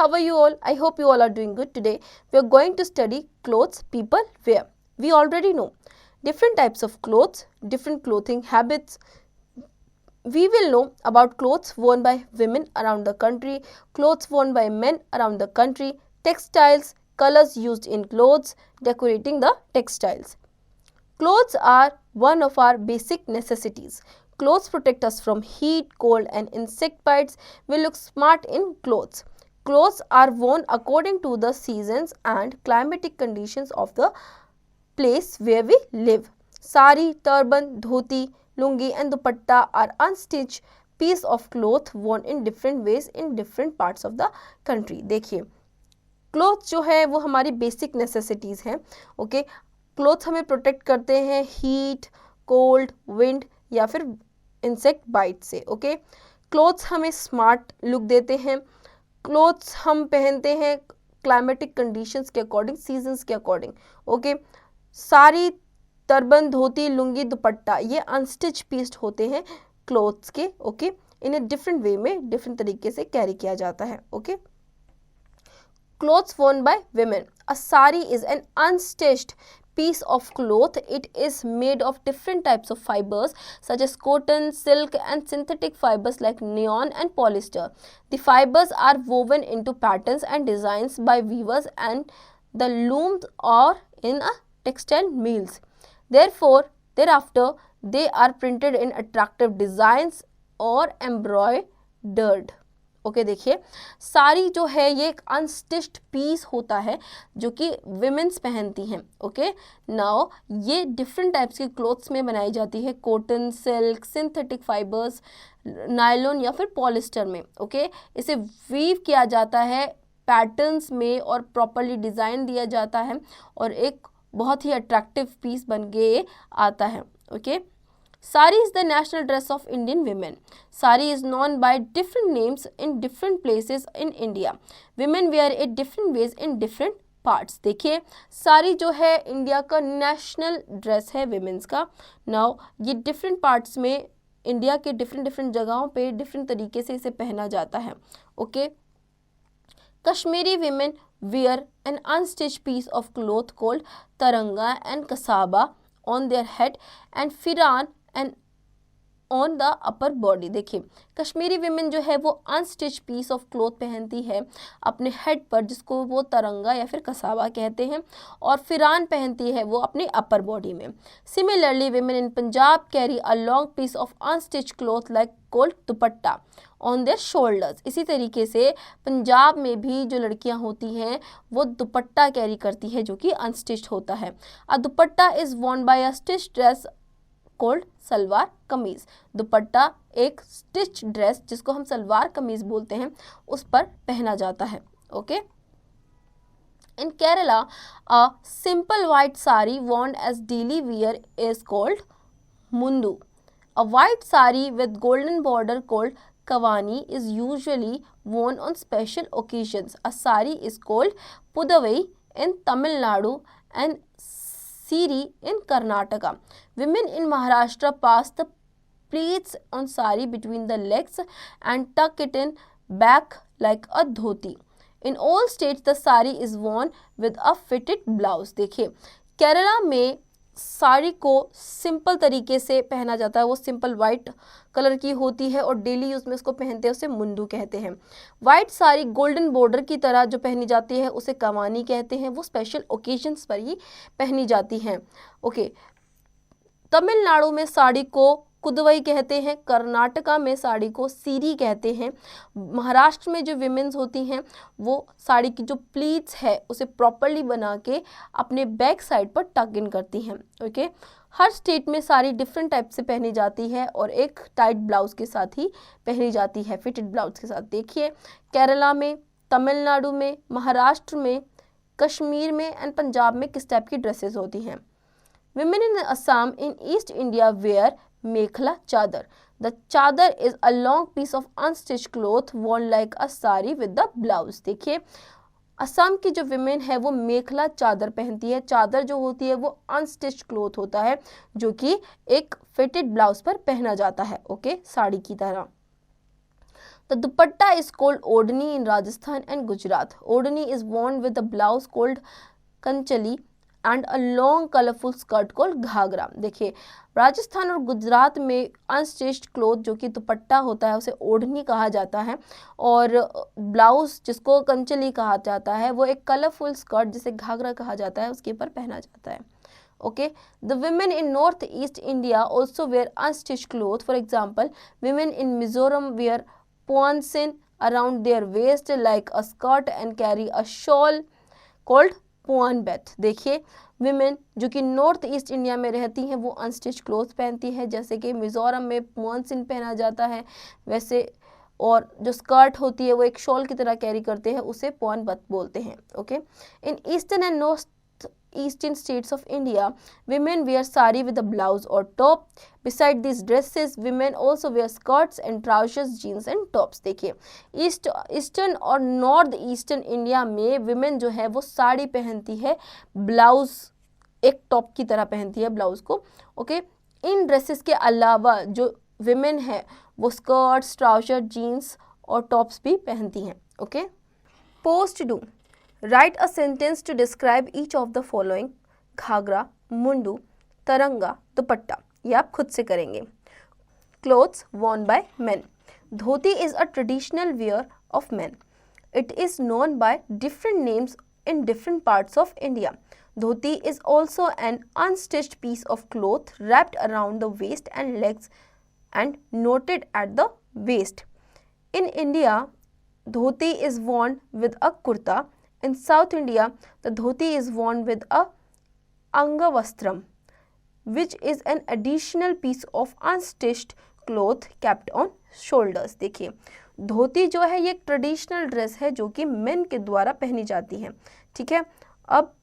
how are you all? I hope you all are doing good. Today we are going to study clothes people wear. We already know different types of clothes, different clothing habits. We will know about clothes worn by women around the country, clothes worn by men around the country, textiles, colors used in clothes, decorating the textiles. Clothes are one of our basic necessities. Clothes protect us from heat, cold and insect bites. We look smart in clothes. Clothes are worn according to the seasons and climatic conditions of the place where we live. Sari, turban, dhoti, lungi and dupatta are unstitched piece of cloth worn in different ways in different parts of the country. देखिए cloth जो है वो हमारी basic necessities हैं. Okay, clothes हमें protect करते हैं heat, cold, wind या फिर इंसेक्ट बाइट से. ओके, क्लोथ्स हमें स्मार्ट लुक देते हैं. क्लोथ्स हम पहनते हैं क्लाइमेटिक कंडीशंस के अकॉर्डिंग, सीजन्स के अकॉर्डिंग. ओके, सारी, टर्बन, धोती, लुंगी, दुपट्टा ये अनस्टिच पीस होते हैं क्लोथ्स के. ओके, इन्हें डिफरेंट वे में डिफरेंट तरीके से कैरी किया जाता है. Okay, clothes worn by women. A sari is an unstitched piece of cloth. It is made of different types of fibers such as cotton, silk and synthetic fibers like nylon and polyester. The fibers are woven into patterns and designs by weavers and the looms or in a textile mills. Thereafter, they are printed in attractive designs or embroidered. Okay, देखिए साड़ी जो है ये एक unstitched piece होता है जो कि women's पहनती हैं. ओके, नाउ ये डिफरेंट टाइप्स के क्लोथ्स में बनाई जाती है, cotton, silk, synthetic fibres, nylon या फिर पॉलिस्टर में. ओके, इसे वीव किया जाता है पैटर्न्स में और प्रॉपरली डिज़ाइन दिया जाता है और एक बहुत ही अट्रैक्टिव पीस बन के आता है. Okay, Sari is the national dress of Indian women. Sari is known by different names in different places in India. Women wear it different ways in different parts. देखिए साड़ी जो है इंडिया का national dress है women's का. Now ये different parts में India के different जगहों पे डिफरेंट तरीके से इसे पहना जाता है. Okay, Kashmiri women wear an unstitched piece of cloth called taranga and kasaba on their head and firan and on the upper body. देखिए कश्मीरी विमेन जो है वो अनस्टिच पीस ऑफ क्लोथ पहनती है अपने हेड पर जिसको वो तरंगा या फिर कसावा कहते हैं और फिरान पहनती है वो अपनी अपर बॉडी में. Similarly women in Punjab carry a long piece of unstitch cloth like called dupatta on their shoulders. इसी तरीके से पंजाब में भी जो लड़कियां होती हैं वो दुपट्टा कैरी करती है जो कि अनस्टिच्ड होता है. A dupatta is worn by a stitch dress called salwar kameez. Dupatta एक स्टिच ड्रेस जिसको हम सलवार कमीज बोलते हैं उस पर पहना जाता है. Okay, in Kerala a simple white sari worn as daily wear is called mundu. A white sari with golden border called kavani is usually worn on special occasions. A sari is called pudavai in Tamil Nadu and Siri in Karnataka. Women in Maharashtra pass the pleats on sari between the legs and tuck it in back like a dhoti. In all states the sari is worn with a fitted blouse. देखिए केरला में साड़ी को simple तरीके से पहना जाता है. वो simple white colour की होती है और डेली यूज़ में उसको पहनते हैं, उसे मुंडू कहते हैं. वाइट साड़ी गोल्डन बॉर्डर की तरह जो पहनी जाती है उसे कवानी कहते हैं. वो स्पेशल ओकेजन्स पर ही पहनी जाती हैं. ओके, तमिलनाडु में साड़ी को कुदवई कहते हैं, कर्नाटका में साड़ी को सीरी कहते हैं. महाराष्ट्र में जो विमेंस होती हैं वो साड़ी की जो प्लीट्स है उसे प्रॉपरली बना के अपने बैक साइड पर टक इन करती हैं. ओके, हर स्टेट में साड़ी डिफरेंट टाइप से पहनी जाती है और एक टाइट ब्लाउज के साथ ही पहनी जाती है, फिटेड ब्लाउज के साथ. देखिए केरला में, तमिलनाडु में, महाराष्ट्र में, कश्मीर में एंड पंजाब में किस टाइप की ड्रेसेस होती हैं. Women in Assam in East India wear mekhla chadar. The chadar is a long piece of unstitched cloth worn like a sari with the blouse. देखिए असम की जो विमेन है वो मेखला चादर पहनती है. चादर जो होती है वो अनस्टिच्ड क्लोथ होता है जो कि एक फिटेड ब्लाउज पर पहना जाता है. ओके, साड़ी की तरह. The dupatta is called odhni in Rajasthan and Gujarat. Odhni is worn with a blouse called kanchali and a long colorful skirt called Ghaghara. देखिए राजस्थान और गुजरात में अनस्टिच्ड क्लोथ जो कि दुपट्टा होता है उसे ओढ़नी कहा जाता है, और ब्लाउज जिसको कंचली कहा जाता है वो एक कलरफुल स्कर्ट जिसे घाघरा कहा जाता है उसके ऊपर पहना जाता है। Okay, the women in northeast India also wear unstitched clothes. For example, women in Mizoram wear poansin around their waist like a skirt and carry a shawl called पोअन बेथ। देखिए विमेन जो कि नॉर्थ ईस्ट इंडिया में रहती हैं वो unstitch cloth पहनती है, जैसे कि मिज़ोरम में पोअनसिन पहना जाता है वैसे, और जो स्कर्ट होती है वो एक शॉल की तरह कैरी करते हैं उसे पोअन बेथ बोलते हैं। Okay, in eastern and north eastern states of India, women wear sari with a blouse or top. Beside these dresses, women also wear skirts and trousers, jeans and tops. देखिए eastern और north eastern India में women जो है वो साड़ी पहनती है, blouse एक top की तरह पहनती है ब्लाउज को। ओके, इन ड्रेसेस के अलावा जो विमेन है वो स्कर्ट्स, ट्राउजर, जीन्स और टॉप्स भी पहनती हैं। ओके, पोस्ट डू Write a sentence to describe each of the following: ghagra, mundu, तरंगा, दुपट्टा। ये आप खुद से करेंगे। Clothes worn by men. Dhoti is a traditional wear of men. It is known by different names in different parts of India. Dhoti is also an unstitched piece of cloth wrapped around the waist and legs and knotted at the waist. In India, dhoti is worn with a kurta. In South India, the dhoti is worn with a angavastram, which is an additional piece of unstitched cloth kept on shoulders. देखिए धोती जो है ये एक traditional dress है जो कि main के द्वारा पहनी जाती है। ठीक है, अब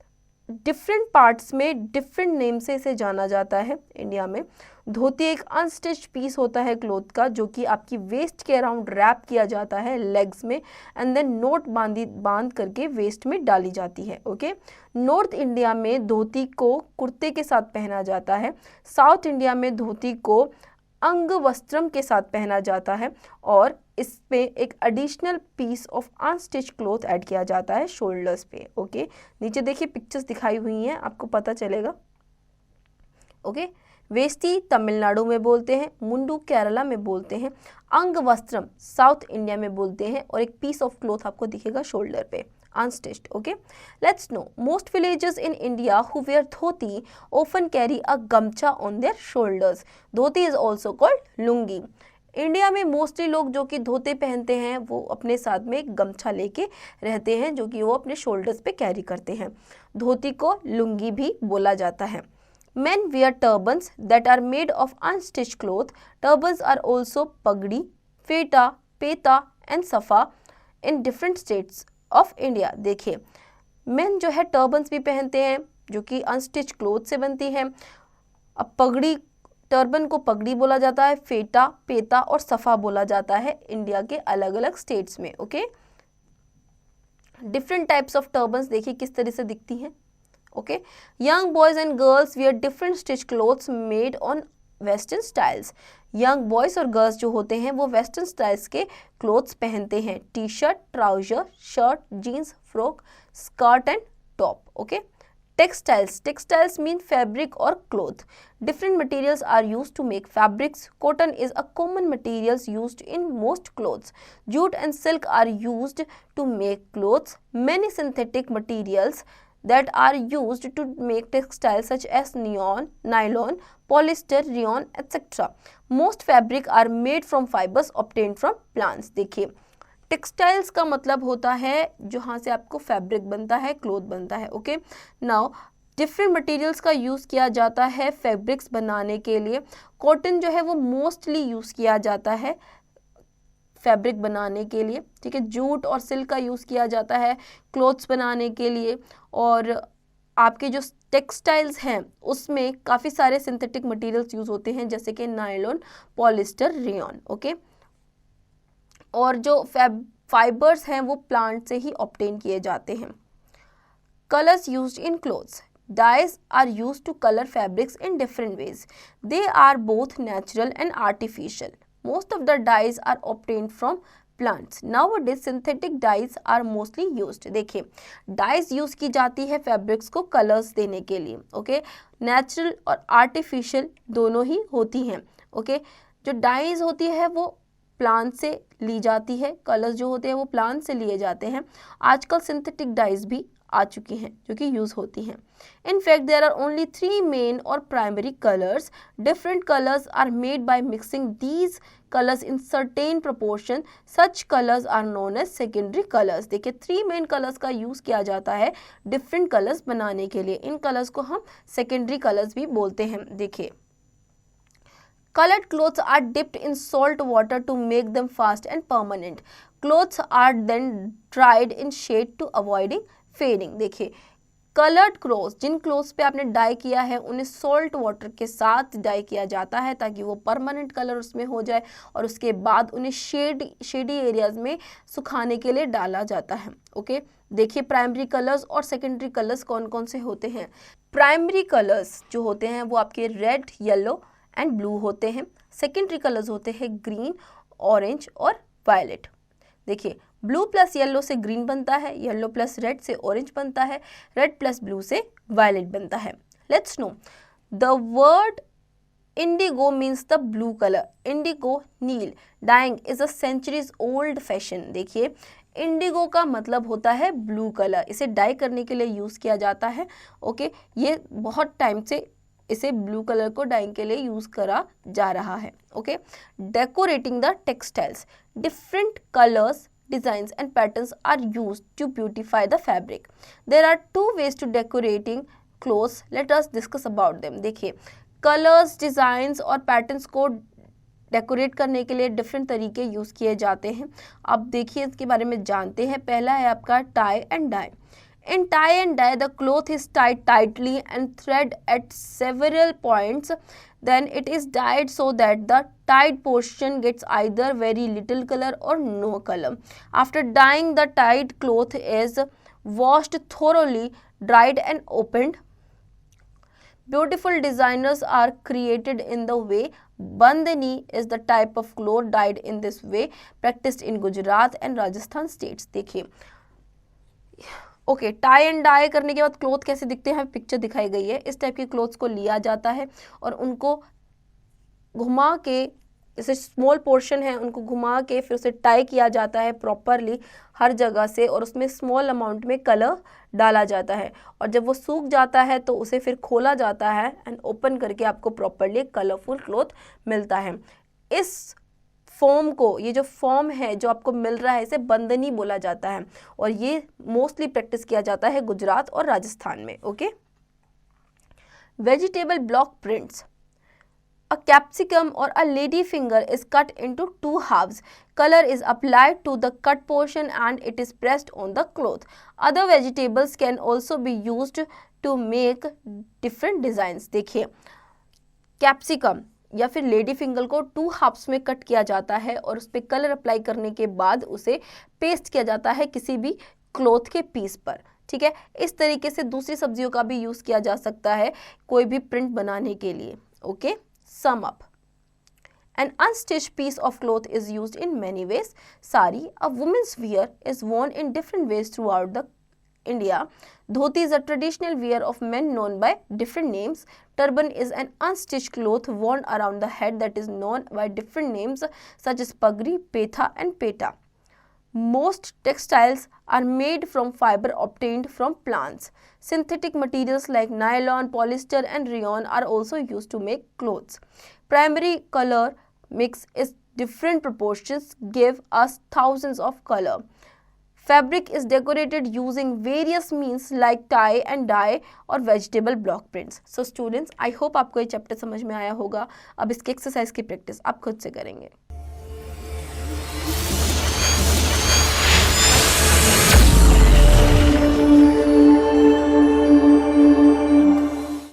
डिफरेंट पार्ट्स में डिफरेंट नेम से इसे जाना जाता है। इंडिया में धोती एक अनस्टिच पीस होता है क्लोथ का जो कि आपकी वेस्ट के अराउंड रैप किया जाता है लेग्स में, एंड देन नोट बांध करके वेस्ट में डाली जाती है। ओके, नॉर्थ इंडिया में धोती को कुर्ते के साथ पहना जाता है, साउथ इंडिया में धोती को अंग वस्त्रम के साथ पहना जाता है, और इसमें एक additional piece of unstitch cloth add किया जाता है शोल्डर्स पे। ओके, नीचे देखिए पिक्चर्स दिखाई हुई हैं, आपको पता चलेगा। ओके, वेस्टी तमिलनाडु में बोलते हैं, मुंडू केरला में बोलते हैं, अंग वस्त्रम साउथ इंडिया में बोलते हैं, और एक पीस ऑफ क्लोथ आपको दिखेगा शोल्डर पे unstitched. Okay, let's know most villagers in India who wear dhoti often carry a gamcha on their shoulders. Dhoti is also called lungi. India में मोस्टली लोग जो कि धोते पहनते हैं वो अपने साथ में एक गमछा लेके रहते हैं जो कि वो अपने शोल्डर्स पे कैरी करते हैं। धोती को लुंगी भी बोला जाता है। Men wear turbans that are made of unstitched cloth. Turbans are also pagdi, feta, peta and safa in different states of India. देखिए men जो है टर्बन्स भी पहनते हैं जो कि अनस्टिच क्लोथ से बनती हैं। अब पगड़ी, टर्बन को पगड़ी बोला जाता है, फेटा, पेता और सफ़ा बोला जाता है इंडिया के अलग अलग स्टेट्स में। Okay, different types of turbans देखिए किस तरह से दिखती हैं। Okay, young boys and girls wear different stitch clothes made on western styles. Young boys और गर्ल्स जो होते हैं वो वेस्टर्न स्टाइल्स के क्लोथ्स पहनते हैं, T shirt, trouser, shirt, jeans, frock, skirt and top. Okay, Textiles mean fabric or cloth. Different materials are used to make fabrics. Cotton is a common materials used in most clothes. Jute and silk are used to make clothes. Many synthetic materials that are used to make textiles such as nylon, polyester, rayon, etc. Most fabric are made from fibers obtained from plants. देखिए textiles का मतलब होता है जहाँ से आपको fabric बनता है, क्लोथ बनता है। ओके, नाउ डिफरेंट मटेरियल्स का यूज़ किया जाता है फैब्रिक्स बनाने के लिए। कॉटन जो है वो मोस्टली यूज़ किया जाता है फैब्रिक बनाने के लिए। ठीक है, जूट और सिल्क का यूज़ किया जाता है क्लोथ्स बनाने के लिए, और आपके जो टेक्सटाइल्स हैं उसमें काफ़ी सारे सिंथेटिक मटेरियल्स यूज़ होते हैं जैसे कि नायलॉन, पॉलिस्टर, रेयॉन। ओके, और जो फाइबर्स हैं वो प्लांट से ही ऑब्टेन किए जाते हैं। Colours used in clothes. Dyes are used to color fabrics in different ways. They are both natural and artificial. Most of the dyes are obtained from plants. Nowadays synthetic dyes are mostly used. देखिए dies use की जाती है fabrics को colours देने के लिए. Okay natural और artificial दोनों ही होती हैं. ओके जो डाइज होती है वो प्लांट से ली जाती है, कलर्स जो होते हैं वो प्लांट से लिए जाते हैं. आजकल सिंथेटिक डाइज भी आ चुकी हैं जो कि यूज़ होती हैं. In fact, there are only 3 main or primary colors. Different colors are made by mixing these colors in certain proportion. Such colors are known as secondary colors. देखिए 3 main colors का use किया जाता है different colors बनाने के लिए. इन colors को हम secondary colors भी बोलते हैं. देखिए colored clothes are dipped in salt water to make them fast and permanent. Clothes are then dried in shade to avoiding fading. देखिए कलर्ड क्लोथ्स, जिन क्लोथ्स पे आपने डाई किया है उन्हें सॉल्ट वाटर के साथ डाई किया जाता है ताकि वो परमानेंट कलर उसमें हो जाए और उसके बाद उन्हें शेडी एरियाज में सुखाने के लिए डाला जाता है. ओके देखिए प्राइमरी कलर्स और सेकेंडरी कलर्स कौन कौन से होते हैं. प्राइमरी कलर्स जो होते हैं वो आपके रेड, येलो एंड ब्लू होते हैं. सेकेंडरी कलर्स होते हैं ग्रीन, ऑरेंज और वायलेट. देखिए ब्लू प्लस येलो से ग्रीन बनता है, येलो प्लस रेड से ऑरेंज बनता है, रेड प्लस ब्लू से वायलेट बनता है. Let's know the word indigo means the blue colour. Indigo neel dyeing is a centuries old fashion. देखिए इंडिगो का मतलब होता है ब्लू कलर, इसे डाई करने के लिए यूज़ किया जाता है. ओके ये बहुत टाइम से इसे ब्लू कलर को डाइंग के लिए यूज़ करा जा रहा है. Okay decorating the textiles. Different colours, designs and patterns are used to beautify the fabric. There are 2 ways to decorating clothes. Let us discuss about them. देखिए कलर्स, डिज़ाइंस और patterns को decorate करने के लिए डिफरेंट तरीके use किए जाते हैं. अब देखिए इसके बारे में जानते हैं. पहला है आपका tie and dye. In tie and dye, the cloth is tied tightly and thread at several points. Then it is dyed so that the tied portion gets either very little color or no color. After dyeing, the tied cloth is washed thoroughly, dried and opened. Beautiful designers are created in the way. Bandhani is the type of cloth dyed in this way, practiced in Gujarat and Rajasthan states. देखिए okay tie and die करने के बाद cloth कैसे दिखते हैं picture दिखाई गई है. इस टाइप के क्लोथ्स को लिया जाता है और उनको घुमा के, जैसे स्मॉल पोर्शन है उनको घुमा के फिर उसे टाई किया जाता है प्रॉपरली हर जगह से और उसमें स्मॉल अमाउंट में कलर डाला जाता है. और जब वो सूख जाता है तो उसे फिर खोला जाता है एंड ओपन करके आपको प्रॉपरली कलरफुल क्लोथ मिलता है. इस फॉर्म को, ये जो फॉर्म है जो आपको मिल रहा है इसे बंदनी बोला जाता है और ये मोस्टली प्रैक्टिस किया जाता है गुजरात और राजस्थान में. Okay vegetable block prints. A capsicum or a lady finger is cut into 2 halves. Color is applied to the cut portion and it is pressed on the cloth. Other vegetables can also be used to make different designs. देखिए capsicum या फिर lady finger को 2 halves में cut किया जाता है और उस पर कलर अप्लाई करने के बाद उसे पेस्ट किया जाता है किसी भी क्लॉथ के पीस पर. ठीक है इस तरीके से दूसरी सब्जियों का भी यूज़ किया जा सकता है कोई भी प्रिंट बनाने के लिए. Okay Sum up. An unstitched piece of cloth is used in many ways. Sari, a woman's wear, is worn in different ways throughout the India. Dhoti is a traditional wear of men known by different names. Turban is an unstitched cloth worn around the head that is known by different names such as pagri, petha and peta. Most textiles are made from fiber obtained from plants. Synthetic materials like nylon, polyester and rayon are also used to make clothes. Primary color mix is different proportions give us thousands of color. Fabric is decorated using various means like tie and dye और vegetable block prints. So students, I hope आपको ये chapter समझ में आया होगा. अब इसके exercise की प्रैक्टिस आप खुद से करेंगे.